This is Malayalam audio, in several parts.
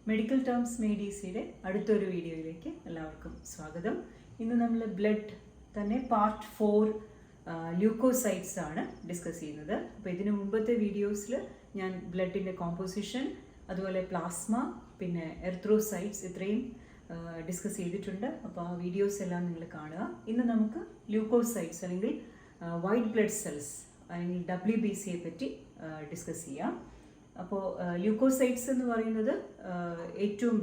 മെഡിക്കൽ ടേംസ് മെഡിസിയുടെ അടുത്തൊരു വീഡിയോയിലേക്ക് എല്ലാവർക്കും സ്വാഗതം. ഇന്ന് നമ്മൾ ബ്ലഡ് തന്നെ പാർട്ട് 4 ല്യൂക്കോസൈറ്റ്സ് ആണ് ഡിസ്കസ് ചെയ്യുന്നത്. അപ്പോൾ ഇതിന് മുമ്പത്തെ വീഡിയോസിൽ ഞാൻ ബ്ലഡിൻ്റെ കോമ്പോസിഷൻ, അതുപോലെ പ്ലാസ്മ, പിന്നെ എർത്രോസൈറ്റ്സ് ഇത്രയും ഡിസ്കസ് ചെയ്തിട്ടുണ്ട്. അപ്പോൾ ആ വീഡിയോസ് എല്ലാം നിങ്ങൾ കാണുക. ഇന്ന് നമുക്ക് ല്യൂക്കോസൈറ്റ്സ് അല്ലെങ്കിൽ വൈറ്റ് ബ്ലഡ് സെൽസ് അല്ലെങ്കിൽ WBCയെ പറ്റി ഡിസ്കസ് ചെയ്യാം. അപ്പോൾ ല്യൂക്കോസൈറ്റ്സ് എന്ന് പറയുന്നത്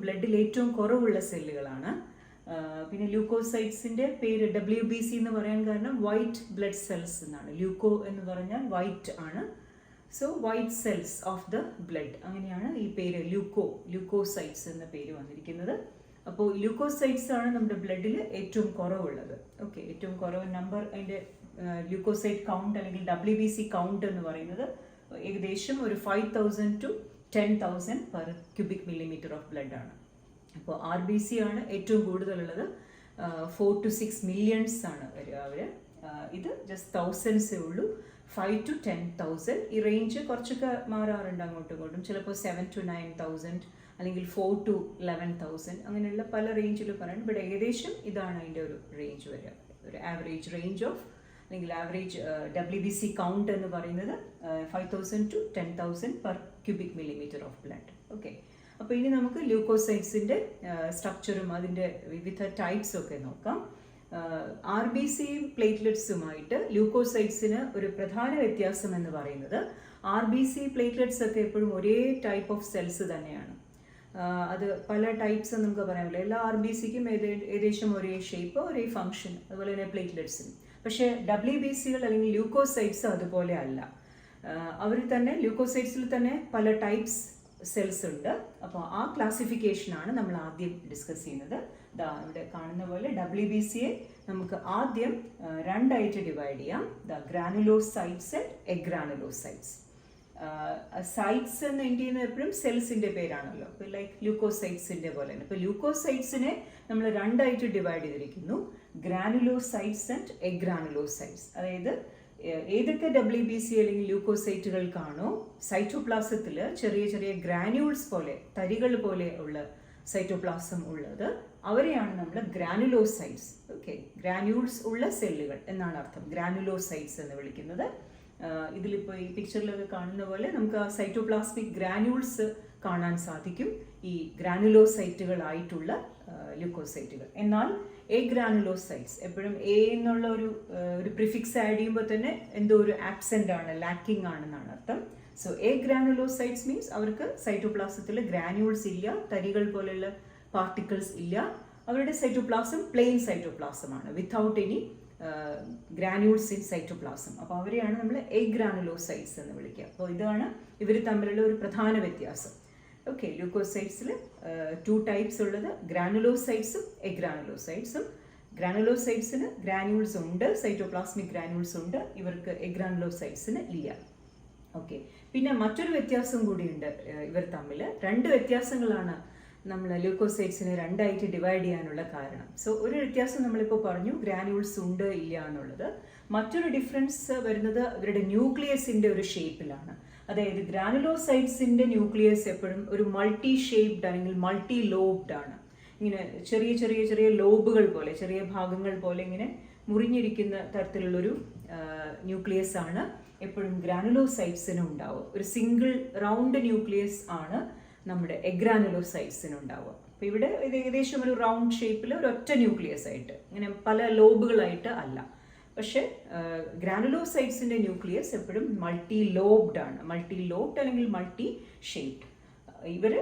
ബ്ലഡിൽ ഏറ്റവും കുറവുള്ള സെല്ലുകളാണ്. പിന്നെ ല്യൂക്കോസൈറ്റ്സിൻ്റെ പേര് WBC എന്ന് പറയാൻ കാരണം വൈറ്റ് ബ്ലഡ് സെൽസ് എന്നാണ്. ല്യൂക്കോ എന്ന് പറഞ്ഞാൽ വൈറ്റ് ആണ്. So white cells of the blood, അങ്ങനെയാണ് ഈ പേര് ല്യൂക്കോസൈറ്റ്സ് എന്ന പേര് വന്നിരിക്കുന്നത്. അപ്പോൾ ല്യൂക്കോസൈറ്റ്സ് ആണ് നമ്മുടെ ബ്ലഡിൽ ഏറ്റവും കുറവുള്ളത്. ഓക്കെ, ഏറ്റവും കുറവ് നമ്പർ, അതിൻ്റെ ല്യൂക്കോസൈറ്റ് കൗണ്ട് അല്ലെങ്കിൽ WBC കൗണ്ട് എന്ന് പറയുന്നത് ഏകദേശം ഒരു 5000 to 10,000 per cubic millimeter of blood ആണ്. അപ്പോൾ RBC ആണ് ഏറ്റവും കൂടുതലുള്ളത്. 4 to 6 millions ആണ് വരിക. ഇത് ജസ്റ്റ് തൗസൻഡ്സേ ഉള്ളൂ. 5 to 10,000 ഈ റേഞ്ച് കുറച്ചൊക്കെ മാറാറുണ്ട് അങ്ങോട്ടും ഇങ്ങോട്ടും. ചിലപ്പോൾ 7 to 9,000 അല്ലെങ്കിൽ 4 to 11,000 അങ്ങനെയുള്ള പല റേഞ്ചിൽ പറയുന്നത്. ബട്ട് ഏകദേശം ഇതാണ് അതിൻ്റെ ഒരു റേഞ്ച് വരിക. ഒരു ആവറേജ് റേഞ്ച് ഓഫ് അല്ലെങ്കിൽ ആവറേജ് WBC കൗണ്ട് എന്ന് പറയുന്നത് 5000 to 10,000 per cubic millimeter of blood. Okay, അപ്പോൾ ഇനി നമുക്ക് ല്യൂക്കോസൈറ്റ്സിൻ്റെ സ്ട്രക്ചറും അതിൻ്റെ വിവിധ ടൈപ്സും ഒക്കെ നോക്കാം. RBCയും പ്ലേറ്റ്ലെറ്റ്സുമായിട്ട് ല്യൂക്കോസൈറ്റ്സിന് ഒരു പ്രധാന വ്യത്യാസം എന്ന് പറയുന്നത് RBC പ്ലേറ്റ്ലെറ്റ്സ് ഒക്കെ എപ്പോഴും ഒരേ ടൈപ്പ് ഓഫ് സെൽസ് തന്നെയാണ്. അത് പല ടൈപ്സ് നമുക്ക് പറയാൻ പറ്റില്ല. എല്ലാ RBCക്കും ഏകദേശം ഒരേ ഷേപ്പ്, ഒരേ ഫങ്ഷൻ, അതുപോലെ തന്നെ പ്ലേറ്റ്ലെറ്റ്സിനും. പക്ഷേ WBCകൾ അല്ലെങ്കിൽ ല്യൂക്കോസൈറ്റ്സ് അതുപോലെ അല്ല. അവർ തന്നെ ല്യൂക്കോസൈറ്റ്സിൽ തന്നെ പല ടൈപ്സ് സെൽസ് ഉണ്ട്. അപ്പോൾ ആ ക്ലാസിഫിക്കേഷനാണ് നമ്മൾ ആദ്യം ഡിസ്കസ് ചെയ്യുന്നത്. ഇവിടെ കാണുന്ന പോലെ WBCയെ നമുക്ക് ആദ്യം രണ്ടായിട്ട് ഡിവൈഡ് ചെയ്യാം. Granulocytes and agranulocytes. സൈറ്റ്സ് എന്ന് എന്ത് ചെയ്യുന്നത് എപ്പോഴും സെൽസിൻ്റെ പേരാണല്ലോ, ലൈക്ക് ല്യൂക്കോസൈറ്റ്സിൻ്റെ പോലെ തന്നെ. ഇപ്പോൾ ല്യൂക്കോസൈറ്റ്സിനെ നമ്മൾ രണ്ടായിട്ട് ഡിവൈഡ് ചെയ്തിരിക്കുന്നു, ഗ്രാനുലോസൈറ്റ്സ് ആൻഡ് എഗ്രാനുലോസൈറ്റ്സ്. അതായത് ഏതൊക്കെ WBC അല്ലെങ്കിൽ ല്യൂക്കോസൈറ്റുകൾക്കാണോ സൈറ്റോപ്ലാസത്തിൽ ചെറിയ ചെറിയ ഗ്രാന്യൂൾസ് പോലെ, തരികൾ പോലെ ഉള്ള സൈറ്റോപ്ലാസം ഉള്ളത്, അവരെയാണ് നമ്മൾ ഗ്രാനുലോസൈറ്റ്സ്, ഓക്കെ, ഗ്രാന്യൂൾസ് ഉള്ള സെല്ലുകൾ എന്നാണ് അർത്ഥം, ഗ്രാനുലോസൈറ്റ്സ് എന്ന് വിളിക്കുന്നത്. ഇതിലിപ്പോൾ ഈ പിക്ചറിലൊക്കെ കാണുന്ന പോലെ നമുക്ക് ആ സൈറ്റോപ്ലാസ്മിക് ഗ്രാന്യൂൾസ് കാണാൻ സാധിക്കും, ഈ ഗ്രാനുലോസൈറ്റുകളായിട്ടുള്ള ല്യൂക്കോസൈറ്റുകൾ. എന്നാൽ എഗ്രാനുലോസൈറ്റ്സ് എപ്പോഴും എന്നുള്ള ഒരു പ്രിഫിക്സ് ആഡ് ചെയ്യുമ്പോൾ തന്നെ എന്തോ ഒരു ആബ്സെൻ്റ് ആണ്, ലാക്കിംഗ് ആണെന്നാണ് അർത്ഥം. സോ എഗ്രാനുലോസൈറ്റ്സ് മീൻസ് അവർക്ക് സൈറ്റോപ്ലാസത്തിൽ ഗ്രാന്യൂൾസ് ഇല്ല, തരികൾ പോലെയുള്ള പാർട്ടിക്കിൾസ് ഇല്ല. അവരുടെ സൈറ്റോപ്ലാസം പ്ലെയിൻ സൈറ്റോപ്ലാസമാണ്, without any granules in cytoplasm. അപ്പോൾ അവരെയാണ് നമ്മൾ എഗ്രാനുലോസൈറ്റ്സ് എന്ന് വിളിക്കുക. അപ്പോൾ ഇതാണ് ഇവർ തമ്മിലുള്ള ഒരു പ്രധാന വ്യത്യാസം. ഓക്കെ, ല്യൂക്കോസൈറ്റ്സിൽ 2 ടൈപ്സ് ഉള്ളത്, ഗ്രാനുലോസൈറ്റ്സും എഗ്രാനുലോസൈറ്റ്സും. ഗ്രാനുലോസൈറ്റ്സിന് ഗ്രാന്യൂൾസ് ഉണ്ട്, സൈറ്റോപ്ലാസ്മിക് ഗ്രാന്യൂൾസ് ഉണ്ട്. ഇവർക്ക് എഗ്രാനുലോസൈറ്റ്സിന് ഇല്ല. ഓക്കെ, പിന്നെ മറ്റൊരു വ്യത്യാസം കൂടിയുണ്ട് ഇവർ തമ്മിൽ. 2 വ്യത്യാസങ്ങളാണ് നമ്മൾ ല്യൂക്കോസൈറ്റ്സിനെ രണ്ടായിട്ട് ഡിവൈഡ് ചെയ്യാനുള്ള കാരണം. സോ ഒരു വ്യത്യാസം നമ്മളിപ്പോൾ പറഞ്ഞു, ഗ്രാന്യൂൾസ് ഉണ്ട് ഇല്ല എന്നുള്ളത്. മറ്റൊരു ഡിഫറൻസ് വരുന്നത് ഇവരുടെ ന്യൂക്ലിയസിൻ്റെ ഒരു ഷേപ്പിലാണ്. അതായത് ഗ്രാനുലോസൈറ്റ്സിൻ്റെ ന്യൂക്ലിയസ് എപ്പോഴും ഒരു മൾട്ടി ഷേപ്ഡ് അല്ലെങ്കിൽ മൾട്ടി ലോബ്ഡ് ആണ്. ഇങ്ങനെ ചെറിയ ചെറിയ ചെറിയ ലോബുകൾ പോലെ, ചെറിയ ഭാഗങ്ങൾ പോലെ ഇങ്ങനെ മുറിഞ്ഞിരിക്കുന്ന തരത്തിലുള്ളൊരു ന്യൂക്ലിയസ് ആണ് എപ്പോഴും ഗ്രാനുലോസൈറ്റ്സിന് ഉണ്ടാവുക. ഒരു സിംഗിൾ റൗണ്ട് ന്യൂക്ലിയസ് ആണ് നമ്മുടെ എഗ്രാനുലോസൈറ്റ്സിന് ഉണ്ടാവുക. അപ്പോൾ ഇവിടെ ഇത് ഏകദേശം ഒരു റൗണ്ട് ഷേപ്പിൽ ഒരു ഒറ്റ ന്യൂക്ലിയസ് ആയിട്ട്, ഇങ്ങനെ പല ലോബുകളായിട്ട് അല്ല. പക്ഷേ ഗ്രാനുലോസൈറ്റ്സിൻ്റെ ന്യൂക്ലിയസ് എപ്പോഴും മൾട്ടി ലോബ്ഡ് ആണ്, മൾട്ടി ലോബ്ഡ് അല്ലെങ്കിൽ മൾട്ടി ഷേപ്ഡ്. ഇവർ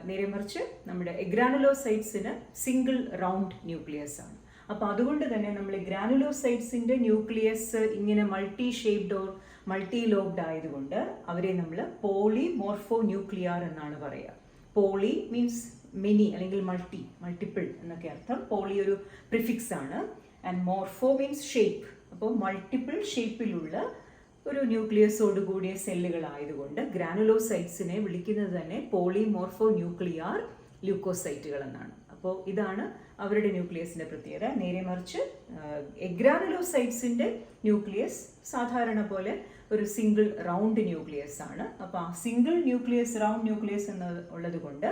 നേരെ മറിച്ച് നമ്മുടെ എഗ്രാനുലോസൈറ്റ്സിന് സിംഗിൾ റൗണ്ട് ന്യൂക്ലിയസ് ആണ്. അപ്പോൾ അതുകൊണ്ട് തന്നെ നമ്മൾ ഗ്രാനുലോസൈറ്റ്സിൻ്റെ ന്യൂക്ലിയസ് ഇങ്ങനെ multi shaped or multi lobed ആയതുകൊണ്ട് അവരെ നമ്മൾ പോളിമോർഫോ ന്യൂക്ലിയർ എന്നാണ് പറയുക. പോളി മീൻസ് മെനി അല്ലെങ്കിൽ മൾട്ടിപ്പിൾ എന്നൊക്കെ അർത്ഥം. പോളി ഒരു പ്രിഫിക്സ് ആണ്, ആൻഡ് മോർഫോ മീൻസ് ഷേപ്പ്. അപ്പോൾ മൾട്ടിപ്പിൾ ഷേപ്പിലുള്ള ഒരു ന്യൂക്ലിയസോട് കൂടിയ സെല്ലുകളായതുകൊണ്ട് ഗ്രാനുലോസൈറ്റ്സിനെ വിളിക്കുന്നത് തന്നെ പോളിമോർഫോ ന്യൂക്ലിയർ ല്യൂക്കോസൈറ്റുകൾ എന്നാണ്. അപ്പോൾ ഇതാണ് അവരുടെ ന്യൂക്ലിയസിൻ്റെ പ്രത്യേകത. നേരെ മറിച്ച് എഗ്രാനുലോസൈറ്റ്സിൻ്റെ ന്യൂക്ലിയസ് സാധാരണ പോലെ ഒരു സിംഗിൾ റൗണ്ട് ന്യൂക്ലിയസ് ആണ്. അപ്പോൾ ആ സിംഗിൾ ന്യൂക്ലിയസ്, റൗണ്ട് ന്യൂക്ലിയസ് എന്നുള്ളത് കൊണ്ട്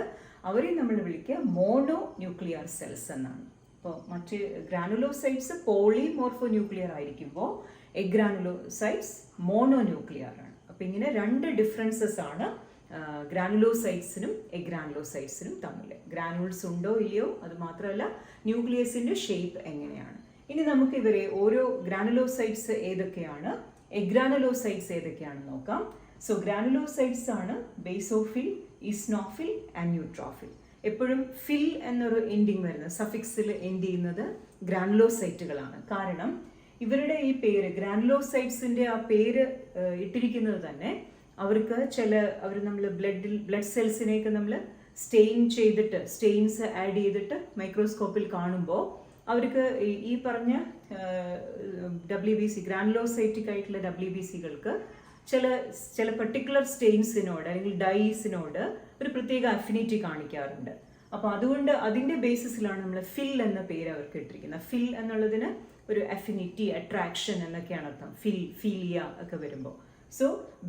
അവരെ നമ്മൾ വിളിക്കുക മോണോ ന്യൂക്ലിയർ സെൽസ് എന്നാണ്. അപ്പോൾ മറ്റ് ഗ്രാനുലോസൈറ്റ്സ് പോളിമോർഫോ ന്യൂക്ലിയർ ആയിരിക്കുമ്പോൾ എഗ്രാനുലോസൈറ്റ്സ് മോണോ ന്യൂക്ലിയർ ആണ്. അപ്പോൾ ഇങ്ങനെ രണ്ട് ഡിഫറൻസസ് ആണ് ഗ്രാനുലോസൈറ്റ്സിനും എഗ്രാനുലോസൈറ്റ്സിനും തമ്മിൽ. ഗ്രാനുൾസ് ഉണ്ടോ ഇല്ലയോ, അത് മാത്രമല്ല ന്യൂക്ലിയസിൻ്റെ ഷേപ്പ് എങ്ങനെയാണ്. ഇനി നമുക്ക് ഇവരെ ഓരോ ഗ്രാനുലോസൈറ്റ്സ് ഏതൊക്കെയാണ്, എഗ്രാനുലോസൈറ്റ്സ് ഏതൊക്കെയാണെന്ന് നോക്കാം. സോ ഗ്രാനുലോസൈറ്റ്സ് ആണ് ബേസോഫിൽ, ഈസ്നോഫിൽ ആൻഡ് ന്യൂട്രോഫിൽ. എപ്പോഴും ഫിൽ എന്നൊരു എൻഡിങ് വരുന്നത്, സഫിക്സിൽ എൻഡ് ചെയ്യുന്നത് ഗ്രാനുലോസൈറ്റുകളാണ്. കാരണം ഇവരുടെ ഈ പേര്, ഗ്രാനുലോസൈറ്റ്സിൻ്റെ ആ പേര് ഇട്ടിരിക്കുന്നത് തന്നെ അവർക്ക് അവർ നമ്മൾ ബ്ലഡ് സെൽസിനെയൊക്കെ നമ്മൾ സ്റ്റെയിൻസ് ആഡ് ചെയ്തിട്ട് മൈക്രോസ്കോപ്പിൽ കാണുമ്പോൾ അവർക്ക് ഈ പറഞ്ഞ WBC ഗ്രാനുലോസൈറ്റിക് ആയിട്ടുള്ള WBCകൾക്ക് ചില പർട്ടിക്കുലർ സ്റ്റെയിൻസിനോട് അല്ലെങ്കിൽ ഡൈസിനോട് ഒരു പ്രത്യേക അഫിനിറ്റി കാണിക്കാറുണ്ട്. അപ്പോൾ അതുകൊണ്ട് അതിൻ്റെ ബേസിസിലാണ് നമ്മൾ ഫിൽ എന്ന പേര് അവർക്ക് ഇട്ടിരിക്കുന്നത്. ഫിൽ എന്നുള്ളതിന് ഒരു അഫിനിറ്റി, അട്രാക്ഷൻ എന്നൊക്കെയാണ് അർത്ഥം, ഫീലിയ ഒക്കെ വരുമ്പോൾ. സോ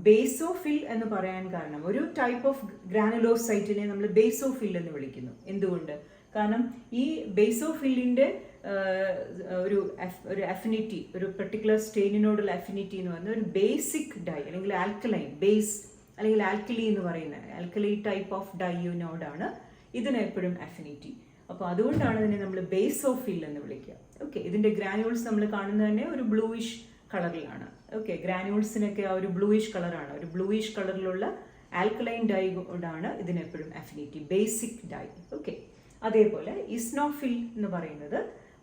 ബേസോഫിൽ എന്ന് പറയാൻ കാരണം, ഒരു ടൈപ്പ് ഓഫ് ഗ്രാനുലോസൈറ്റിനെ നമ്മൾ ബേസോഫിൽ എന്ന് വിളിക്കുന്നു. എന്തുകൊണ്ട്? കാരണം ഈ ബേസോഫില്ലിൻ്റെ ഒരു അഫിനിറ്റി, ഒരു പെർട്ടിക്കുലർ സ്റ്റെയിനിനോടുള്ള അഫിനിറ്റി എന്ന് പറയുന്നത് ഒരു ബേസിക് ഡൈ അല്ലെങ്കിൽ ആൽക്കലൈൻ ബേസ് അല്ലെങ്കിൽ ആൽക്കലി എന്ന് പറയുന്ന ആൽക്കലി ടൈപ്പ് ഓഫ് ഡൈയോനോടാണ് ഇതിന് എപ്പോഴും അഫിനിറ്റി. അപ്പോൾ അതുകൊണ്ടാണ് ഇതിനെ നമ്മൾ ബേസോഫിൽ എന്ന് വിളിക്കുക. ഓക്കെ, ഇതിൻ്റെ ഗ്രാനുൾസ് നമ്മൾ കാണുന്നത് തന്നെ ഒരു ബ്ലൂയിഷ് കളറിലാണ്. ഓക്കെ, ഗ്രാനുൾസിനൊക്കെ ആ ഒരു ബ്ലൂയിഷ് കളറാണ്. ഒരു ബ്ലൂയിഷ് കളറിലുള്ള ആൽക്കലൈൻ ഡൈയോടാണ് ഇതിനെപ്പോഴും അഫിനിറ്റി, ബേസിക് ഡൈ. ഓക്കെ, അതേപോലെ ഇസ്നോഫിൽ എന്ന് പറയുന്നത്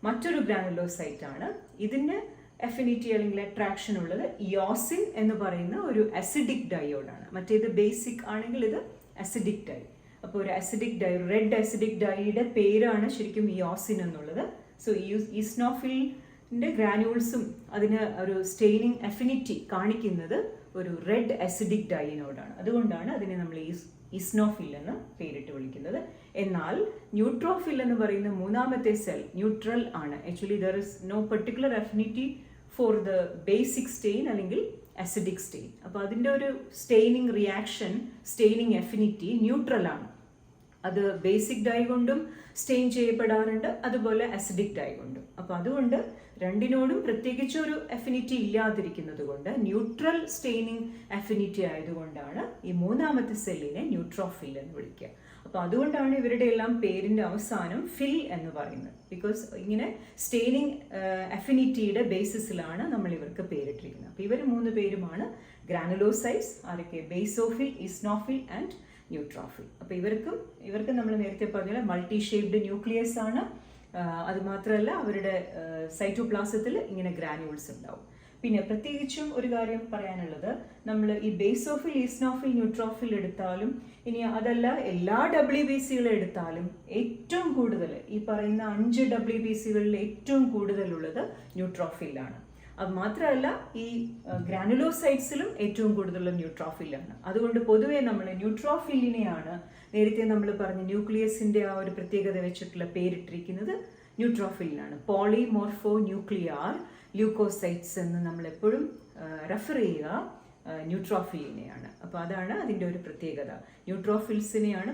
മറ്റൊരു ഗ്രാനുലോസൈറ്റ് ആണ്. ഇതിന് അഫിനിറ്റി അല്ലെങ്കിൽ അട്രാക്ഷൻ ഉള്ളത് യോസിൻ എന്ന് പറയുന്ന ഒരു അസിഡിക് ഡയോഡാണ്. മറ്റേത് ബേസിക് ആണെങ്കിൽ ഇത് അസിഡിക് ഡൈ. അപ്പോൾ ഒരു അസിഡിക് ഡൈ, റെഡ് അസിഡിക് ഡൈയുടെ പേരാണ് ശരിക്കും യോസിൻ എന്നുള്ളത്. സോ ഈസ്നോഫിലിൻ്റെ ഗ്രാനുൾസും അതിന് ഒരു സ്റ്റെയിനിങ് അഫിനിറ്റി കാണിക്കുന്നത് ഒരു റെഡ് അസിഡിക് ഡൈയിനോടാണ്. അതുകൊണ്ടാണ് അതിനെ നമ്മൾ ഈസ്നോഫിൽ എന്ന് പേരിട്ട് വിളിക്കുന്നത്. എന്നാൽ ന്യൂട്രോഫിൽ എന്ന് പറയുന്ന മൂന്നാമത്തെ സെൽ ന്യൂട്രൽ ആണ്. Actually there is no particular affinity for the basic stain അല്ലെങ്കിൽ അസിഡിക് സ്റ്റെയിൻ. അപ്പോൾ അതിൻ്റെ ഒരു staining reaction, staining affinity neutral ആണ്. അത് ബേസിക് ഡൈ കൊണ്ടും സ്റ്റെയിൻ ചെയ്യപ്പെടാറുണ്ട്, അതുപോലെ അസിഡിക് ഡൈ കൊണ്ടും. അപ്പോൾ അതുകൊണ്ട് രണ്ടിനോടും പ്രത്യേകിച്ച് ഒരു അഫിനിറ്റി ഇല്ലാതിരിക്കുന്നത് കൊണ്ട്, ന്യൂട്രൽ സ്റ്റെയിനിങ് അഫിനിറ്റി ആയതുകൊണ്ടാണ് ഈ മൂന്നാമത്തെ സെല്ലിനെ ന്യൂട്രോഫിൽ എന്ന് വിളിക്കുക. അപ്പോൾ അതുകൊണ്ടാണ് ഇവരുടെ എല്ലാം പേരിൻ്റെ അവസാനം ഫിൽ എന്ന് പറയുന്നത്. ബിക്കോസ് ഇങ്ങനെ സ്റ്റെയിനിങ് അഫിനിറ്റിയുടെ ബേസിസിലാണ് നമ്മൾ ഇവർക്ക് പേരിട്ടിരിക്കുന്നത്. അപ്പോൾ ഇവർ മൂന്ന് പേരുമാണ് ഗ്രാനുലോസൈറ്റ്സ്. ആരൊക്കെ? Basophil, eosinophil and neutrophil. അപ്പോൾ ഇവർക്ക് നമ്മൾ നേരത്തെ പറഞ്ഞ മൾട്ടി ഷേപ്ഡ് ന്യൂക്ലിയസ് ആണ്. അതുമാത്രമല്ല അവരുടെ സൈറ്റോപ്ലാസത്തിൽ ഇങ്ങനെ ഗ്രാനുൾസ് ഉണ്ടാവും. പിന്നെ പ്രത്യേകിച്ചും ഒരു കാര്യം പറയാനുള്ളത്, നമ്മൾ ഈ ബേസോഫിൽ, ഈസ്നോഫിൽ, ന്യൂട്രോഫിൽ എടുത്താലും ഇനി അതല്ല എല്ലാ WBCകളും എടുത്താലും ഏറ്റവും കൂടുതൽ ഈ പറയുന്ന 5 WBCകളിൽ ഏറ്റവും കൂടുതലുള്ളത് ന്യൂട്രോഫിലാണ്. അത് മാത്രമല്ല ഈ ഗ്രാനുലോസൈറ്റ്സിലും ഏറ്റവും കൂടുതലുള്ള ന്യൂട്രോഫിലാണ്. അതുകൊണ്ട് പൊതുവെ നമ്മൾ ന്യൂട്രോഫിലിനെയാണ് നേരത്തെ നമ്മൾ പറഞ്ഞ ന്യൂക്ലിയസിൻ്റെ ആ ഒരു പ്രത്യേകത വെച്ചിട്ടുള്ള പേരിട്ടിരിക്കുന്നത് ന്യൂട്രോഫിലിനാണ്. പോളിമോർഫോ ന്യൂക്ലിയർ ല്യൂക്കോസൈറ്റ്സ് എന്ന് നമ്മളെപ്പോഴും റെഫർ ചെയ്യുക ന്യൂട്രോഫിലിനെയാണ്. അപ്പോൾ അതാണ് അതിൻ്റെ ഒരു പ്രത്യേകത. ന്യൂട്രോഫിൽസിനെയാണ്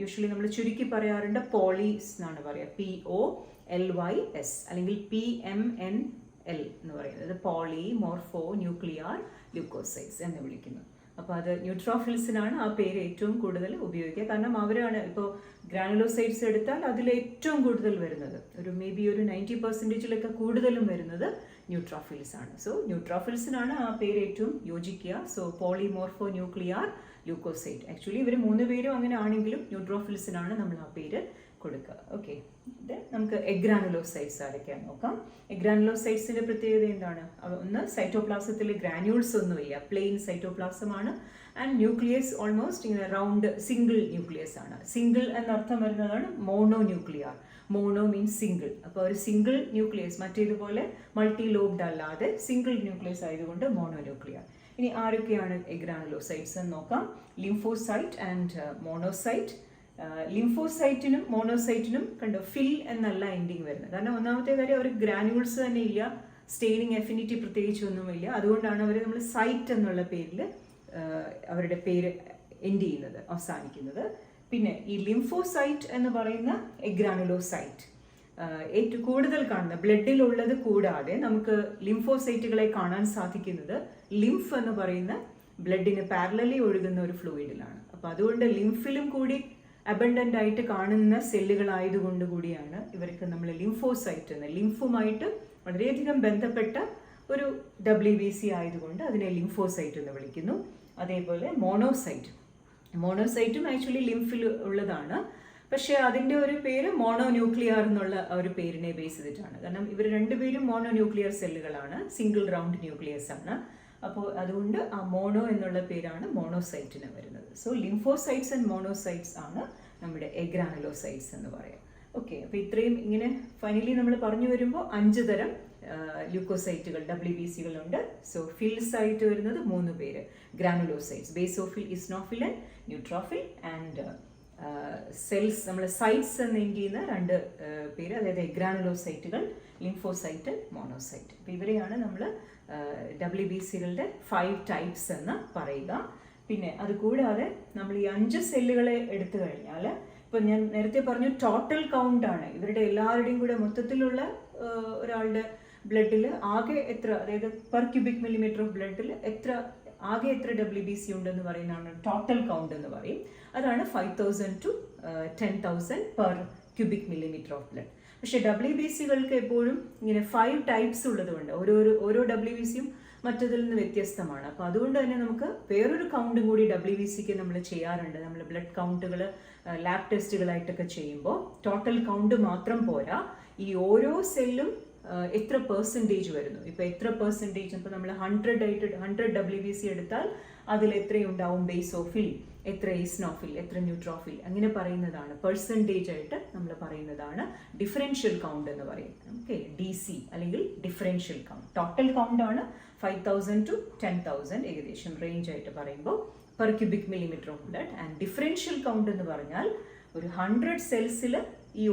യൂഷ്വലി നമ്മൾ ചുരുക്കി പറയാറുണ്ട് പോളീസ് എന്നാണ് പറയുക, POLYS അല്ലെങ്കിൽ PMNL എന്ന് പറയുന്നത് പോളിമോർഫോ ന്യൂക്ലിയർ ല്യൂക്കോസൈറ്റ്സ് എന്ന് വിളിക്കുന്നു. അപ്പോൾ അത് ന്യൂട്രോഫിൽസിനാണ് ആ പേര് ഏറ്റവും കൂടുതൽ ഉപയോഗിക്കുക. കാരണം അവരാണ്, ഇപ്പോൾ ഗ്രാനുലോസൈറ്റ്സ് എടുത്താൽ അതിൽ ഏറ്റവും കൂടുതൽ വരുന്നത് ഒരു മേ ബി ഒരു 90% കൂടുതലും വരുന്നത് ന്യൂട്രോഫിൽസ് ആണ്. സോ ന്യൂട്രോഫിൽസിനാണ് ആ പേര് ഏറ്റവും യോജിക്കുക. So polymorphonuclear leucocyte. Actually ഇവർ 3 പേരും അങ്ങനെ ആണെങ്കിലും ന്യൂട്രോഫിൽസിനാണ് നമ്മൾ ആ പേര് കൊടുക്കുക. ഓക്കെ, ഇത് നമുക്ക് എഗ്രാനുലോസൈറ്റ്സ് ആരൊക്കെയാണെന്ന് നോക്കാം. എഗ്രാനുലോസൈറ്റ്സിൻ്റെ പ്രത്യേകത എന്താണ്? ഒന്ന്, സൈറ്റോപ്ലാസത്തിൽ ഗ്രാനുൾസ് ഒന്നുമില്ല, പ്ലെയിൻ സൈറ്റോപ്ലാസമാണ്. ആൻഡ് ന്യൂക്ലിയസ് ഓൾമോസ്റ്റ് ഇങ്ങനെ റൗണ്ട് സിംഗിൾ ന്യൂക്ലിയസ് ആണ്. സിംഗിൾ എന്നർത്ഥം വരുന്നതാണ് mononuclear. Mono means single. അപ്പോൾ ഒരു സിംഗിൾ ന്യൂക്ലിയസ്, മറ്റേതുപോലെ മൾട്ടി ലോബ്ഡ് അല്ലാതെ സിംഗിൾ ന്യൂക്ലിയസ് ആയതുകൊണ്ട് മോണോ ന്യൂക്ലിയർ. ഇനി ആരൊക്കെയാണ് എഗ്രാനുലോസൈറ്റ്സ് എന്ന് നോക്കാം. Lymphocyte and monocyte. ലിംഫോസൈറ്റിനും മോണോസൈറ്റിനും കണ്ടോ ഫിൽ എന്നല്ല എൻഡിങ് വരുന്നത്. കാരണം ഒന്നാമത്തെ കാര്യം അവർ ഗ്രാനുൾസ് തന്നെ ഇല്ല, സ്റ്റെയിനിങ് എഫിനിറ്റി പ്രത്യേകിച്ചൊന്നുമില്ല. അതുകൊണ്ടാണ് അവർ നമ്മൾ സൈറ്റ് എന്നുള്ള പേരിൽ അവരുടെ പേര് എൻഡ് ചെയ്യുന്നത്, അവസാനിക്കുന്നത്. പിന്നെ ഈ ലിംഫോസൈറ്റ് എന്ന് പറയുന്ന എഗ്രാനുലോസൈറ്റ് ഏറ്റവും കൂടുതൽ കാണുന്ന ബ്ലഡിലുള്ളത് കൂടാതെ നമുക്ക് ലിംഫോസൈറ്റുകളെ കാണാൻ സാധിക്കുന്നത് ലിംഫ് എന്ന് പറയുന്ന ബ്ലഡിന് പാരലലി ഒഴുകുന്ന ഒരു ഫ്ലൂയിഡിലാണ്. അപ്പോൾ അതുകൊണ്ട് ലിംഫിലും കൂടി അബണ്ടൻ്റ് ആയിട്ട് കാണുന്ന സെല്ലുകളായതുകൊണ്ട് കൂടിയാണ് ഇവർക്ക് നമ്മൾ ലിംഫോസൈറ്റ് എന്ന്, ലിംഫുമായിട്ട് വളരെയധികം ബന്ധപ്പെട്ട ഒരു WBC ആയതുകൊണ്ട് അതിനെ ലിംഫോസൈറ്റ് എന്ന് വിളിക്കുന്നു. അതേപോലെ മോണോസൈറ്റും ആക്ച്വലി ലിംഫിൽ ഉള്ളതാണ്. പക്ഷേ അതിൻ്റെ ഒരു പേര് മോണോന്യൂക്ലിയർ എന്നുള്ള ഒരു പേരിനെ ബേസ് ചെയ്തിട്ടാണ്. കാരണം ഇവർ രണ്ടുപേരും മോണോന്യൂക്ലിയർ സെല്ലുകളാണ്, സിംഗിൾ റൗണ്ട് ന്യൂക്ലിയസ് ആണ്. അപ്പോൾ അതുകൊണ്ട് ആ മോണോ എന്നുള്ള പേരാണ് മോണോസൈറ്റിന് വരുന്നത്. സോ ലിംഫോസൈറ്റ്സ് ആൻഡ് മോണോസൈറ്റ്സ് ആണ് നമ്മുടെ എഗ്രാനുലോസൈറ്റ്സ് എന്ന് പറയാം. ഓക്കെ, അപ്പോൾ ഇത്രയും ഇങ്ങനെ ഫൈനലി നമ്മൾ പറഞ്ഞു വരുമ്പോൾ 5 തരം ല്യൂക്കോസൈറ്റുകൾ WBCകളുണ്ട്. സോ ഫിൽസ് ആയിട്ട് വരുന്നത് 3 പേര്: granulocytes, basophil, eosinophil and neutrophil. And cells നമ്മൾ സൈറ്റ്സ് എന്ന് എൻഡ് ചെയ്യുന്ന 2 പേര്, അതായത് എഗ്രാനുലോസൈറ്റുകൾ, ലിംഫോസൈറ്റ്, മോണോസൈറ്റ്. അപ്പോൾ ഇവരെയാണ് നമ്മൾ WBCകളുടെ 5 ടൈപ്സ് എന്ന് പറയുക. പിന്നെ അതുകൂടാതെ നമ്മൾ ഈ 5 സെല്ലുകളെ എടുത്തു കഴിഞ്ഞാൽ, ഇപ്പം ഞാൻ നേരത്തെ പറഞ്ഞു ടോട്ടൽ കൗണ്ടാണ് ഇവരുടെ എല്ലാവരുടെയും കൂടെ മൊത്തത്തിലുള്ള ഒരാളുടെ ബ്ലഡിൽ ആകെ എത്ര, അതായത് പെർ ക്യൂബിക് മില്ലിമീറ്റർ ഓഫ് ബ്ലഡിൽ ആകെ എത്ര WBC ഉണ്ടെന്ന് പറയുന്നതാണ് ടോട്ടൽ കൗണ്ട് എന്ന് പറയും. അതാണ് 5000 to 10,000 per cubic millimetre of blood. പക്ഷേ WBCകൾക്ക് എപ്പോഴും ഇങ്ങനെ 5 ടൈപ്സ് ഉള്ളതുകൊണ്ട് ഓരോ WBCയും മറ്റതിൽ നിന്ന് വ്യത്യസ്തമാണ്. അപ്പോൾ അതുകൊണ്ട് തന്നെ നമുക്ക് വേറൊരു കൗണ്ടും കൂടി WBCക്ക് നമ്മൾ ചെയ്യാറുണ്ട്. നമ്മൾ ബ്ലഡ് കൗണ്ടുകൾ ലാബ് ടെസ്റ്റുകളായിട്ടൊക്കെ ചെയ്യുമ്പോൾ ടോട്ടൽ കൗണ്ട് മാത്രം പോരാ, ഈ ഓരോ സെല്ലും എത്ര പെർസെൻറ്റേജ് വരുന്നു, ഇപ്പോൾ എത്ര പെർസെൻറ്റേജ്, ഇപ്പോൾ നമ്മൾ 100 WBC എടുത്താൽ അതിൽ എത്രയുണ്ടാവും ബേസോഫിൽ, എത്ര ഈസ്നോഫിൽ, എത്ര ന്യൂട്രോഫിൽ, അങ്ങനെ പറയുന്നതാണ്, പെർസെൻറ്റേജ് ആയിട്ട് നമ്മൾ പറയുന്നതാണ് ഡിഫറൻഷ്യൽ കൗണ്ട് എന്ന് പറയും. ഓക്കെ, DC അല്ലെങ്കിൽ ഡിഫറൻഷ്യൽ കൗണ്ട്. ടോട്ടൽ കൗണ്ടാണ് 5000 to 10,000 ഏകദേശം റേഞ്ച് ആയിട്ട് പറയുമ്പോൾ per cubic millimetre of blood. And differential count എന്ന് പറഞ്ഞാൽ ഒരു 100 സെൽസിൽ ഈ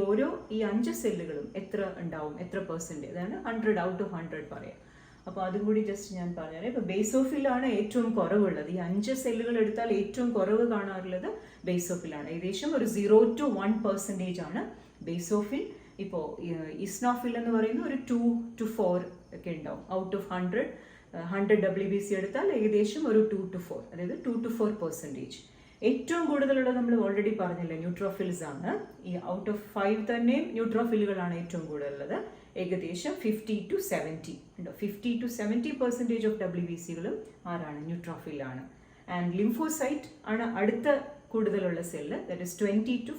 5 സെല്ലുകളും എത്ര ഉണ്ടാവും, എത്ര പെർസെൻറ്റേജ്, അതാണ് 100 out of 100 പറയാം. അപ്പോൾ അതും കൂടി ജസ്റ്റ് ഞാൻ പറഞ്ഞുതരാം. ഇപ്പോൾ ബേസോഫിലാണ് ഏറ്റവും കുറവുള്ളത്. ഈ 5 സെല്ലുകൾ എടുത്താൽ ഏറ്റവും കുറവ് കാണാറുള്ളത് ബേസോഫിലാണ്. ഏകദേശം ഒരു 0 to 1% ആണ് ബേസോഫിൽ. ഇപ്പോൾ ഇസ്നോഫിൽ എന്ന് പറയുന്നത് ഒരു 2 to 4 ഒക്കെ ഉണ്ടാവും. ഔട്ട് ഓഫ് 100 WBC എടുത്താൽ ഏകദേശം ഒരു 2 to 4, അതായത് 2 to 4%. ഏറ്റവും കൂടുതലുള്ളത് നമ്മൾ ഓൾറെഡി പറഞ്ഞില്ലേ, ന്യൂട്രോഫിൽസ് ആണ്. ഈ ഔട്ട് ഓഫ് 5 തന്നെയും ന്യൂട്രോഫിലുകളാണ് ഏറ്റവും കൂടുതലുള്ളത്. ഏകദേശം 50 to 70 ഉണ്ടോ, 50 to 70% ഓഫ് WBCകളും ആരാണ്, ന്യൂട്രോഫിലാണ്. ആൻഡ് ലിംഫോസൈറ്റ് ആണ് അടുത്ത കൂടുതലുള്ള cell, that is 20 to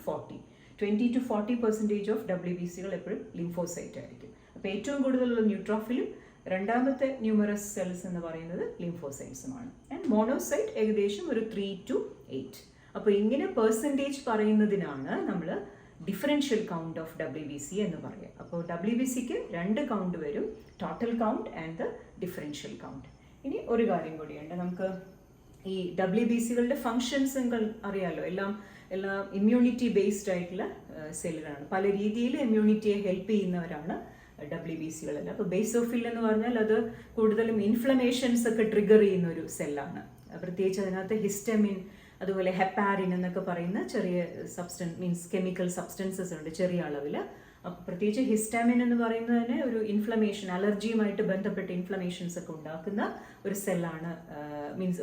40% of WBCകൾ എപ്പോഴും ലിംഫോസൈറ്റ് ആയിരിക്കും. അപ്പോൾ ഏറ്റവും കൂടുതലുള്ള ന്യൂട്രോഫിലും രണ്ടാമത്തെ ന്യൂമറസ് സെൽസ് എന്ന് പറയുന്നത് ലിംഫോസൈറ്റ്സുമാണ്. ആൻഡ് മോണോസൈറ്റ് ഏകദേശം ഒരു 3 to 8. അപ്പോൾ ഇങ്ങനെ പെർസെൻറ്റേജ് പറയുന്നതിനാണ് നമ്മൾ ഡിഫറൻഷ്യൽ കൗണ്ട് ഓഫ് WBC എന്ന് പറയുക. അപ്പോൾ WBCക്ക് 2 കൗണ്ട് വരും, total count and the differential count. ഇനി ഒരു കാര്യം കൂടിയുണ്ട്, നമുക്ക് ഈ WBCകളുടെ ഫങ്ഷൻസ് അറിയാമല്ലോ, എല്ലാം ഇമ്മ്യൂണിറ്റി ബേസ്ഡ് ആയിട്ടുള്ള സെല്ലുകളാണ്. പല രീതിയിൽ ഇമ്മ്യൂണിറ്റിയെ ഹെൽപ്പ് ചെയ്യുന്നവരാണ് WBCകളല്ല. അപ്പോൾ ബേസോഫിൽ എന്ന് പറഞ്ഞാൽ അത് കൂടുതലും ഇൻഫ്ലമേഷൻസ് ഒക്കെ ട്രിഗർ ചെയ്യുന്ന ഒരു സെല്ലാണ്. പ്രത്യേകിച്ച് അതിനകത്ത് ഹിസ്റ്റമിൻ, അതുപോലെ ഹെപ്പാരിൻ എന്നൊക്കെ പറയുന്ന ചെറിയ കെമിക്കൽ സബ്സ്റ്റൻസസ് ഉണ്ട് ചെറിയ അളവിൽ. അപ്പോൾ പ്രത്യേകിച്ച് ഹിസ്റ്റാമിൻ എന്ന് പറയുന്നത് തന്നെ ഒരു ഇൻഫ്ലമേഷൻ, അലർജിയുമായിട്ട് ബന്ധപ്പെട്ട ഇൻഫ്ലമേഷൻസ് ഒക്കെ ഉണ്ടാക്കുന്ന ഒരു സെല്ലാണ്,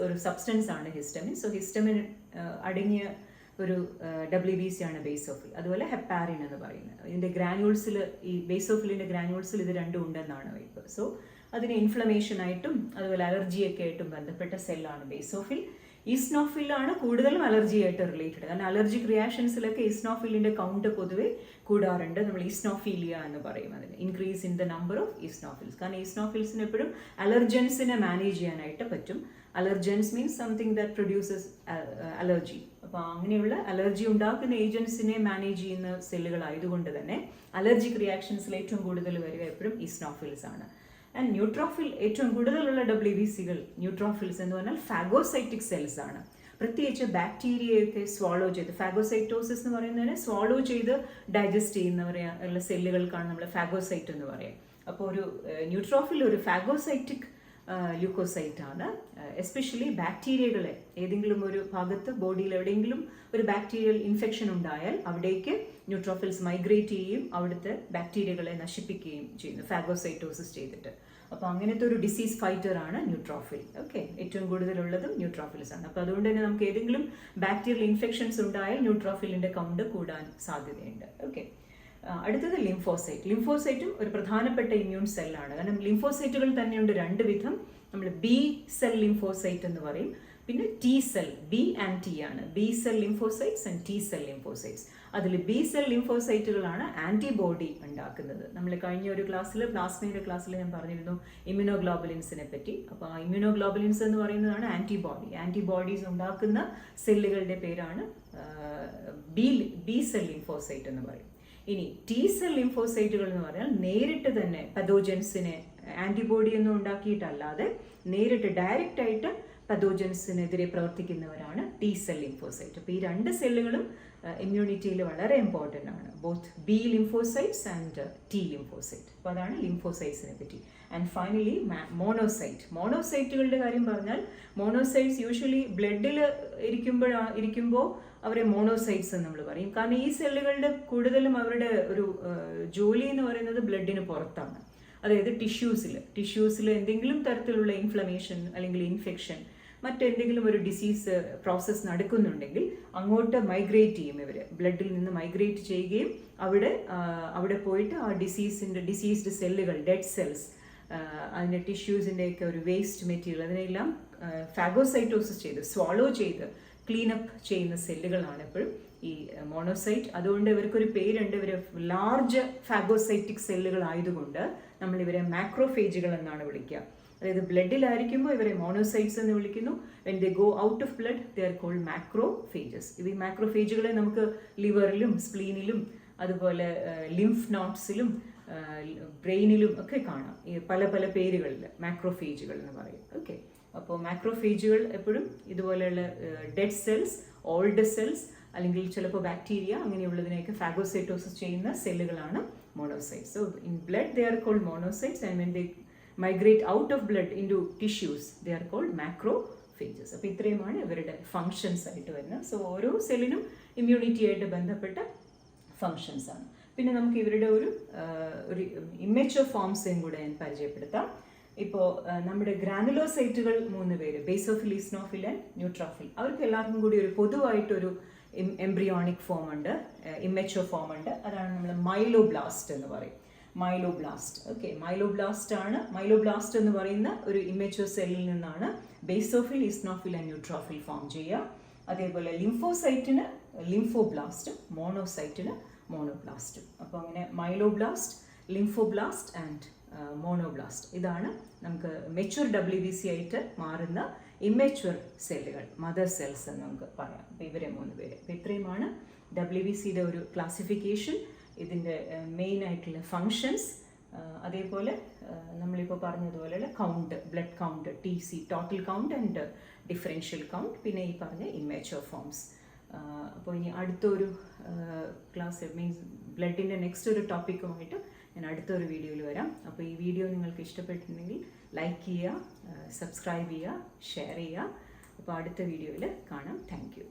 ഒരു സബ്സ്റ്റൻസ് ആണ് ഹിസ്റ്റമിൻ. സോ ഹിസ്റ്റമിൻ അടങ്ങിയ ഒരു WBC ആണ് ബേസോഫിൽ. അതുപോലെ ഹെപ്പാരിൻ എന്ന് പറയുന്നത്. ഇതിൻ്റെ ഗ്രാനുൾസിൽ, ഈ ബേസോഫിലിൻ്റെ ഗ്രാനുൾസിൽ ഇത് രണ്ടും ഉണ്ടെന്നാണ് വയ്പ്പ്. സോ അതിന് ഇൻഫ്ലമേഷനായിട്ടും അതുപോലെ അലർജിയൊക്കെ ആയിട്ടും ബന്ധപ്പെട്ട സെല്ലാണ് ബേസോഫിൽ. ഈസ്നോഫിലാണ് കൂടുതലും അലർജിയായിട്ട് റിലേറ്റഡ്. കാരണം അലർജിക് റിയാക്ഷൻസിലൊക്കെ ഈസ്നോഫിലിൻ്റെ കൗണ്ട് പൊതുവെ കൂടാറുണ്ട്. നമ്മൾ ഈസ്നോഫീലിയ എന്ന് പറയും അതിന്, increase in the number of eosinophils. കാരണം ഈസ്നോഫിൽസിന് എപ്പോഴും അലർജൻസിനെ മാനേജ് ചെയ്യാനായിട്ട് പറ്റും. Allergens means something that produces allergy. അപ്പോൾ അങ്ങനെയുള്ള അലർജി ഉണ്ടാക്കുന്ന ഏജൻസിനെ മാനേജ് ചെയ്യുന്ന സെല്ലുകളായതുകൊണ്ട് തന്നെ അലർജിക് റിയാക്ഷൻസിൽ ഏറ്റവും കൂടുതൽ വരിക എപ്പോഴും ഈസ്നോഫിൽസ് ആണ്. ആൻഡ് ന്യൂട്രോഫിൽ ഏറ്റവും കൂടുതലുള്ള WBCകൾ ന്യൂട്രോഫിൽസ് എന്ന് പറഞ്ഞാൽ ഫാഗോസൈറ്റിക് സെൽസ് ആണ്. പ്രത്യേകിച്ച് ബാക്ടീരിയയൊക്കെ സ്വാളോ ചെയ്ത്, ഫാഗോസൈറ്റോസിസ് എന്ന് പറയുന്നതിനെ സ്വാളോ ചെയ്ത് ഡൈജസ്റ്റ് ചെയ്യുന്നവരെയുള്ള സെല്ലുകൾക്കാണ് നമ്മൾ ഫാഗോസൈറ്റ് എന്ന് പറയുക. അപ്പോൾ ഒരു ന്യൂട്രോഫിൽ ഒരു ഫാഗോസൈറ്റിക് ല്യൂക്കോസൈറ്റ് ആണ്. എസ്പെഷ്യലി ബാക്ടീരിയകളെ ഏതെങ്കിലും ഒരു ഭാഗത്ത് ബോഡിയിൽ എവിടെയെങ്കിലും ഒരു ബാക്ടീരിയൽ ഇൻഫെക്ഷൻ ഉണ്ടായാൽ അവിടേക്ക് ന്യൂട്രോഫിൽസ് മൈഗ്രേറ്റ് ചെയ്യുകയും അവിടുത്തെ ബാക്ടീരിയകളെ നശിപ്പിക്കുകയും ചെയ്യുന്നു ഫാഗോസൈറ്റോസിസ് ചെയ്തിട്ട്. അപ്പോൾ അങ്ങനത്തെ ഒരു ഡിസീസ് ഫൈറ്റർ ആണ് ന്യൂട്രോഫിൽ. ഓക്കെ, ഏറ്റവും കൂടുതലുള്ളതും ന്യൂട്രോഫിൽസ് ആണ്. അപ്പോൾ അതുകൊണ്ട് തന്നെ നമുക്ക് ഏതെങ്കിലും ബാക്ടീരിയൽ ഇൻഫെക്ഷൻസ് ഉണ്ടായാൽ ന്യൂട്രോഫിലിൻ്റെ കൗണ്ട് കൂടാൻ സാധ്യതയുണ്ട്. ഓക്കെ, അടുത്തത് ലിംഫോസൈറ്റ്. ലിംഫോസൈറ്റും ഒരു പ്രധാനപ്പെട്ട ഇമ്മ്യൂൺ സെല്ലാണ്. കാരണം ലിംഫോസൈറ്റുകൾ തന്നെയുണ്ട് രണ്ട് വിധം. നമ്മൾ ബി സെൽ ലിംഫോസൈറ്റ് എന്ന് പറയും, പിന്നെ T cell, B and T ആണ്. B cell lymphocytes and T cell lymphocytes. അതിൽ ബി സെൽ ലിംഫോസൈറ്റുകളാണ് ആൻറ്റിബോഡി ഉണ്ടാക്കുന്നത്. നമ്മൾ കഴിഞ്ഞ ഒരു ക്ലാസ്സിൽ, പ്ലാസ്മയുടെ ക്ലാസ്സിൽ ഞാൻ പറഞ്ഞിരുന്നു ഇമ്മ്യൂണോഗ്ലോബുലിൻസിനെ പറ്റി. അപ്പോൾ ആ ഇമ്മ്യൂണോഗ്ലോബുലിൻസ് എന്ന് പറയുന്നതാണ് ആൻറ്റിബോഡി. ആൻറ്റിബോഡീസ് ഉണ്ടാക്കുന്ന സെല്ലുകളുടെ പേരാണ് ബി സെൽ ലിംഫോസൈറ്റ് എന്ന് പറയും. ഇനി ടി സെൽ ലിംഫോസൈറ്റുകൾ എന്ന് പറഞ്ഞാൽ നേരിട്ട് തന്നെ പതോജൻസിനെ ആൻറ്റിബോഡി ഒന്നും ഉണ്ടാക്കിയിട്ടല്ലാതെ നേരിട്ട് ഡയറക്റ്റ് ആയിട്ട് പതോജൻസിനെതിരെ പ്രവർത്തിക്കുന്നവരാണ് ടി സെൽ ലിംഫോസൈറ്റ്. അപ്പോൾ ഈ രണ്ട് സെല്ലുകളും ഇമ്മ്യൂണിറ്റിയിൽ വളരെ ഇമ്പോർട്ടൻ്റ് ആണ്, both B lymphocytes and T lymphocyte. അപ്പോൾ അതാണ് ലിംഫോസൈറ്റ്സിനെ പറ്റി. And finally monocyte. മോണോസൈറ്റുകളുടെ കാര്യം പറഞ്ഞാൽ മോണോസൈറ്റ്സ് യൂഷ്വലി ബ്ലഡിൽ ഇരിക്കുമ്പോൾ അവരെ മോണോസൈറ്റ്സ് എന്ന് നമ്മൾ പറയും. കാരണം ഈ സെല്ലുകളുടെ കൂടുതലും അവരുടെ ഒരു ജോലി എന്ന് പറയുന്നത് ബ്ലഡിന് പുറത്താണ്. അതായത് ടിഷ്യൂസിൽ എന്തെങ്കിലും തരത്തിലുള്ള ഇൻഫ്ലമേഷൻ അല്ലെങ്കിൽ ഇൻഫെക്ഷൻ, മറ്റെന്തെങ്കിലും ഒരു ഡിസീസ് പ്രോസസ്സ് നടക്കുന്നുണ്ടെങ്കിൽ അങ്ങോട്ട് മൈഗ്രേറ്റ് ചെയ്യും. ഇവർ ബ്ലഡിൽ നിന്ന് മൈഗ്രേറ്റ് ചെയ്യുകയും അവിടെ പോയിട്ട് ആ ഡിസീസ്ഡ് സെല്ലുകൾ, ഡെഡ് സെൽസ്, അതിൻ്റെ ടിഷ്യൂസിൻ്റെയൊക്കെ ഒരു വേസ്റ്റ് മെറ്റീരിയൽ, അതിനെല്ലാം ഫാഗോസൈറ്റോസിസ് ചെയ്ത് സ്വാളോ ചെയ്ത് ക്ലീനപ്പ് ചെയ്യുന്ന സെല്ലുകളാണ് എപ്പോഴും ഈ മോണോസൈറ്റ്. അതുകൊണ്ട് ഇവർക്കൊരു പേരുണ്ട്. ഇവർ ലാർജ് ഫാഗോസൈറ്റിക് സെല്ലുകൾ ആയതുകൊണ്ട് നമ്മൾ ഇവരെ മാക്രോഫേജുകൾ എന്നാണ് വിളിക്കുക. അതായത് ബ്ലഡിലായിരിക്കുമ്പോൾ ഇവരെ മോണോസൈറ്റ്സ് എന്ന് വിളിക്കുന്നു. When they go out of blood they are called macrophages. ഇത് ഈ മാക്രോഫേജുകളെ നമുക്ക് ലിവറിലും സ്പ്ലീനിലും അതുപോലെ ലിംഫ് നോട്ട്സിലും ബ്രെയിനിലും ഒക്കെ കാണാം. ഈ പല പല പേരുകളിൽ മാക്രോഫേജുകൾ എന്ന് പറയും. ഓക്കെ, അപ്പോൾ മാക്രോഫേജുകൾ എപ്പോഴും ഇതുപോലെയുള്ള ഡെഡ് സെൽസ്, ഓൾഡ് സെൽസ് അല്ലെങ്കിൽ ചിലപ്പോൾ ബാക്ടീരിയ അങ്ങനെയുള്ളതിനെയൊക്കെ ഫാഗോസൈറ്റോസിസ് ചെയ്യുന്ന സെല്ലുകളാണ് monocytes. So in blood they are called monocytes and when they migrate out of blood into tissues they are called macrophages. അപ്പോൾ ഇത്രയുമാണ് ഇവരുടെ ഫങ്ഷൻസ് ആയിട്ട് വരുന്നത്. സോ ഓരോ സെല്ലിനും ഇമ്മ്യൂണിറ്റി ആയിട്ട് ബന്ധപ്പെട്ട ഫങ്ഷൻസ് ആണ്. പിന്നെ നമുക്ക് ഇവരുടെ ഒരു ഇമ്മേച്വർ ഫോംസും കൂടെ ഞാൻ പരിചയപ്പെടുത്താം. ഇപ്പോൾ നമ്മുടെ ഗ്രാനുലോസൈറ്റുകൾ 3 പേര്, ബേസോഫിൽ, ഈസ്നോഫിൽ ആൻഡ് ന്യൂട്രോഫിൽ, അവർക്ക് എല്ലാവർക്കും കൂടി ഒരു പൊതുവായിട്ടൊരു എംബ്രിയോണിക് ഫോം ഉണ്ട്, ഇമ്മേച്വർ ഫോം ഉണ്ട്. അതാണ് നമ്മൾ മൈലോബ്ലാസ്റ്റ് എന്ന് പറയും. മൈലോബ്ലാസ്റ്റ്. ഓക്കെ, മൈലോബ്ലാസ്റ്റ് എന്ന് പറയുന്ന ഒരു ഇമ്മേച്വർ സെല്ലിൽ നിന്നാണ് basophil, eosinophil and neutrophil form ചെയ്യുക. അതേപോലെ ലിംഫോസൈറ്റിന് ലിംഫോബ്ലാസ്റ്റും മോണോസൈറ്റിന് മോണോബ്ലാസ്റ്റും. അപ്പോൾ അങ്ങനെ മൈലോബ്ലാസ്റ്റ്, ലിംഫോബ്ലാസ്റ്റ് ആൻഡ് മോണോബ്ലാസ്റ്റ്, ഇതാണ് നമുക്ക് മെച്യൂർ WBC ആയിട്ട് മാറുന്ന ഇമ്മേച്വർ സെല്ലുകൾ, മദർ സെൽസ് എന്ന് നമുക്ക് പറയാം. അപ്പോൾ ഇവരെ 3 പേര്. അപ്പോൾ ഇത്രയുമാണ് WBCയുടെ ഒരു ക്ലാസിഫിക്കേഷൻ, ഇതിൻ്റെ മെയിൻ ആയിട്ടുള്ള ഫങ്ഷൻസ്, അതേപോലെ നമ്മളിപ്പോൾ പറഞ്ഞതുപോലെയുള്ള count, blood count, TC, total count and differential count, പിന്നെ ഈ പറഞ്ഞ ഇമ്മേച്വർ ഫോംസ്. അപ്പോൾ ഇനി അടുത്തൊരു ക്ലാസ് മീൻസ് ബ്ലഡിൻ്റെ നെക്സ്റ്റ് ഒരു ടോപ്പിക്കുമായിട്ട് ഞാൻ അടുത്തൊരു വീഡിയോയിൽ വരാം. അപ്പോൾ ഈ വീഡിയോ നിങ്ങൾക്ക് ഇഷ്ടപ്പെട്ടിട്ടുണ്ടെങ്കിൽ ലൈക്ക് ചെയ്യുക, സബ്സ്ക്രൈബ് ചെയ്യുക, ഷെയർ ചെയ്യുക. അപ്പോൾ അടുത്ത വീഡിയോയിൽ കാണാം. Thank you.